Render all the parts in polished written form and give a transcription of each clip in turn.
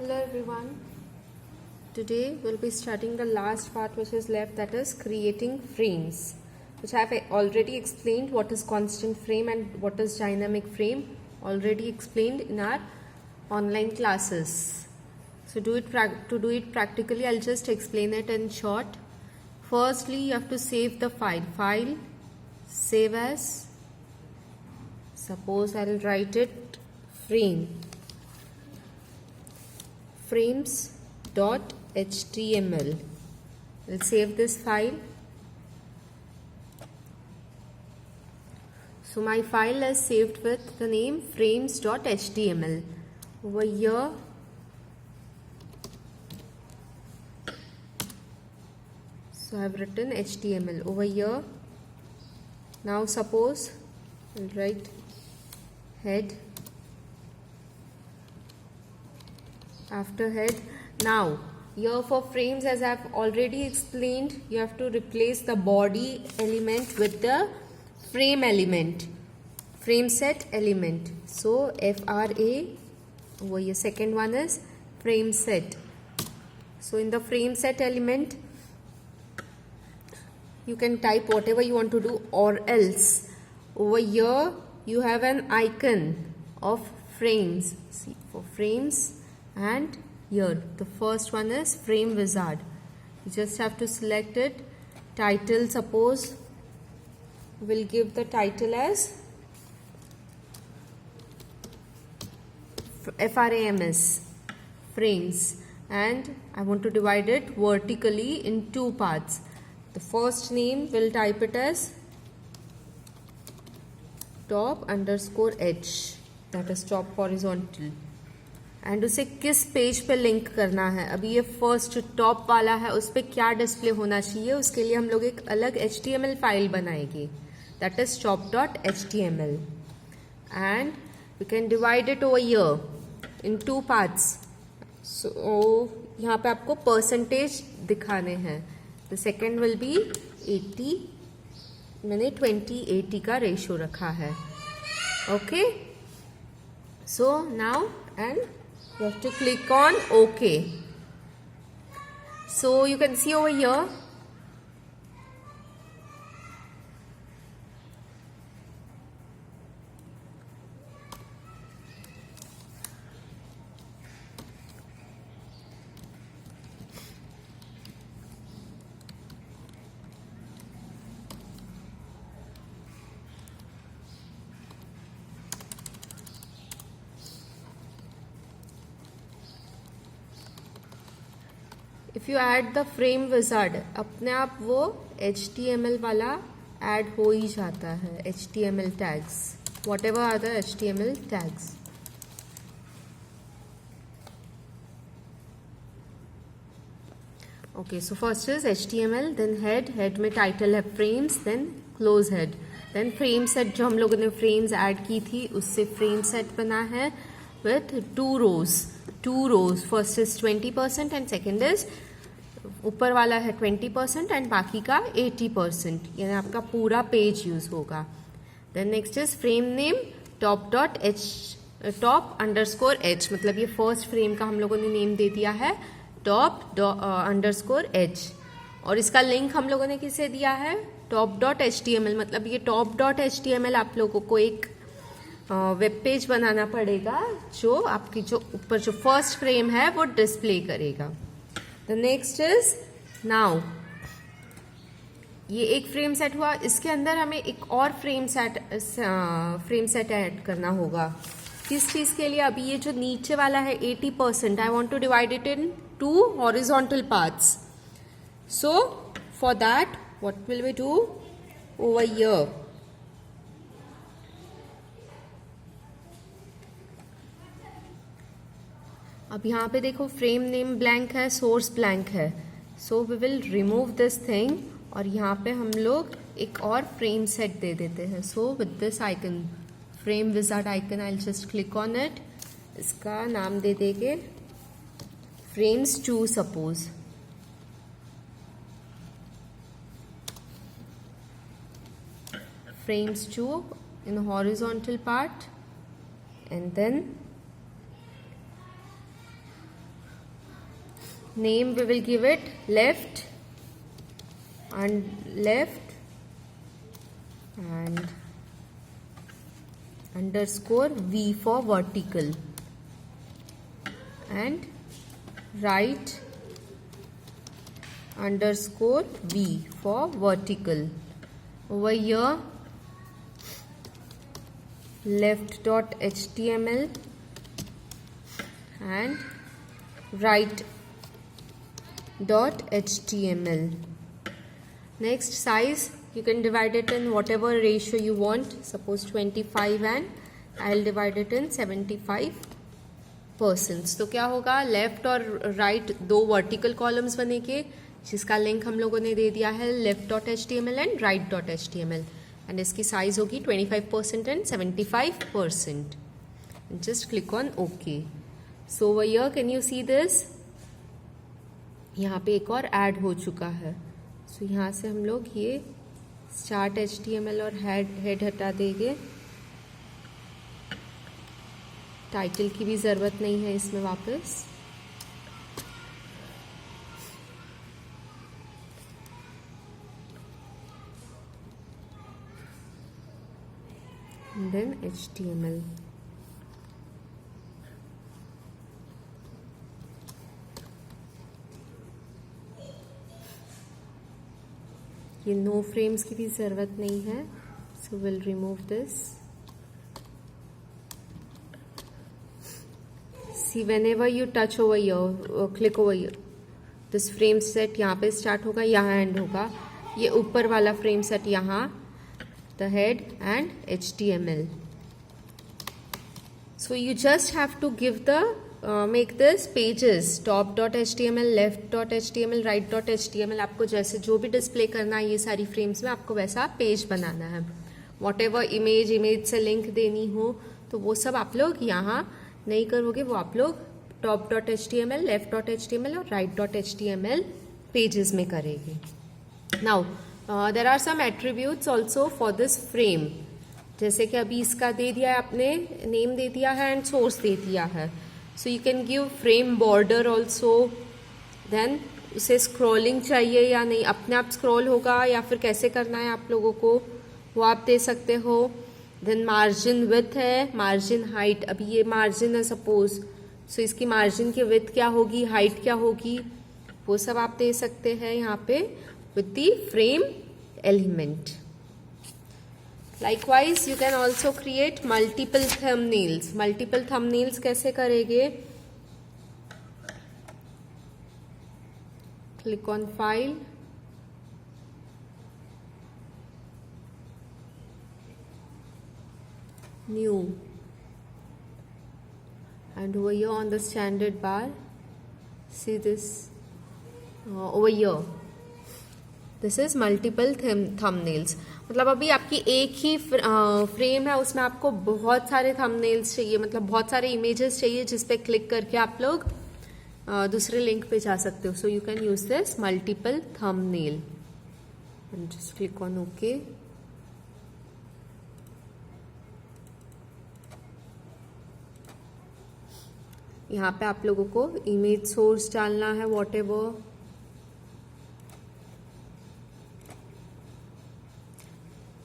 Hello everyone. Today we'll be starting the last part which is left, that is creating frames, which I have already explained what is constant frame and what is dynamic frame, already explained in our online classes. So to do it practically, I'll just explain it in short. Firstly, you have to save the file, save as, suppose I'll write it frames.html. I'll save this file. So my file is saved with the name frames.html. Over here, so I've written HTML over here. Now suppose I'll write head. After head, now here for frames, as I have already explained, you have to replace the body element with the frame element, frame set element. So FRA, over here second one is frame set. So in the frame set element, you can type whatever you want to do, or else over here you have an icon of frames. See, for frames, and here the first one is frame wizard. You just have to select it. Title, suppose we'll give the title as FRAMS, frames, and I want to divide it vertically in two parts. The first name will type it as top_h, that is top horizontal, and उसे किस page पे link करना है. अभी ये first top वाला है, उस पर क्या डिस्प्ले होना चाहिए, उसके लिए हम लोग एक अलग HTML फाइल बनाएंगे, that is top.html, and we can divide it over here in two parts. So यहाँ पे आपको परसेंटेज दिखाने हैं. द सेकेंड विल बी 80, मैंने 20:80 का रेशियो रखा है. Okay, so now and you have to click on OK. So you can see over here, if you add the frame wizard, अपने आप वो HTML वाला ऐड हो ही जाता है. HTML tags, whatever are the HTML tags. Okay, so first is HTML, then head में title है frames, then close head, then frame set. जो हम लोगों ने frames ऐड की थी उससे frame set बना है with two rows. First is 20% and second is ऊपर वाला है 20% एंड बाकी का 80%, यानी आपका पूरा पेज यूज होगा. Then next is frame name top_h, मतलब ये फर्स्ट फ्रेम का हम लोगों ने नेम दे दिया है top_h, और इसका लिंक हम लोगों ने किसे दिया है, top.html. मतलब ये top.html आप लोगों को एक वेब पेज बनाना पड़ेगा जो आपकी जो ऊपर जो फर्स्ट फ्रेम है वो डिस्प्ले करेगा. द नेक्स्ट इज नाउ, ये एक फ्रेम सेट हुआ, इसके अंदर हमें एक और फ्रेम सेट ऐड करना होगा. किस चीज के लिए, अभी ये जो नीचे वाला है 80%, I want to divide it in two horizontal parts. So for that what will we do, over here अब यहाँ पे देखो फ्रेम नेम ब्लैंक है, सोर्स ब्लैंक है. So we will remove this thing, और यहाँ पे हम लोग एक और फ्रेम सेट दे देते हैं. So with this icon, frame wizard icon, I will just click on it. इसका नाम दे देंगे frames2, suppose. frames2 in the horizontal part, and then name we will give it left and underscore V for vertical, and right underscore V for vertical. Over here left.html and right.html. Next, size you can divide it in whatever ratio you want, suppose 25 and I'll divide it in 75%. तो क्या होगा, left और right दो vertical columns बनेंगे जिसका link हम लोगों ने दे दिया है left.html एंड right.html, एंड इसकी साइज होगी 25% and 75%. Just click on OK. So over here can you see this? यहाँ पे एक और ऐड हो चुका है. So यहाँ से हम लोग ये स्टार्ट HTML और हेड हटा देंगे. टाइटल की भी ज़रूरत नहीं है इसमें वापस. And then HTML. ये नो फ्रेम्स की भी ज़रूरत नहीं है, so we'll remove this. See, whenever you touch over here, click over here, this frame set यहाँ पे स्टार्ट होगा, यहाँ एंड होगा. ये ऊपर वाला फ्रेम सेट यहाँ, the head and HTML. So you just have to give the make this pages, top.html, left.html, right.html. आपको जैसे जो भी डिस्प्ले करना है ये सारी फ्रेम्स में, आपको वैसा पेज बनाना है. Whatever इमेज से लिंक देनी हो तो वो सब आप लोग यहाँ नहीं करोगे, वो आप लोग top.html, left.html और right.html पेजेस में करेंगे. Now there are some attributes also for this frame. जैसे कि अभी इसका दे दिया है आपने, नेम दे दिया है एंड सोर्स दे दिया है. So you can give frame border also. Then उसे स्क्रॉलिंग चाहिए या नहीं, अपने आप स्क्रॉल होगा या फिर कैसे करना है आप लोगों को, वो आप दे सकते हो. देन मार्जिन विथ है, मार्जिन हाइट. अभी ये मार्जिन है सपोज, सो इसकी मार्जिन की विथ क्या होगी, हाइट क्या होगी, वो सब आप दे सकते हैं यहाँ पे with the frame element. Likewise, you can also create multiple thumbnails. Multiple thumbnails कैसे करेंगे? Click on File, New, and over here on the standard bar, see this over here. This is multiple thumbnails. मतलब अभी आपकी एक ही frame है, उसमें आपको बहुत सारे थंबनेल्स चाहिए, मतलब बहुत सारे इमेजेस चाहिए जिस पे क्लिक करके आप लोग दूसरे लिंक पे जा सकते हो. So you can use this multiple thumbnail and just click on okay. यहाँ पे आप लोगों को इमेज सोर्स डालना है, what ever.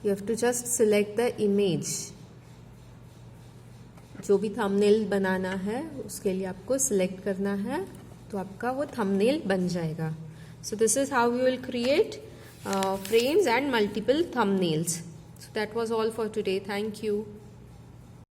You have to just select the image. जो भी थंबनेल बनाना है उसके लिए आपको सिलेक्ट करना है, तो आपका वो थंबनेल बन जाएगा. So this is how you will create frames and multiple thumbnails. So that was all for today. Thank you.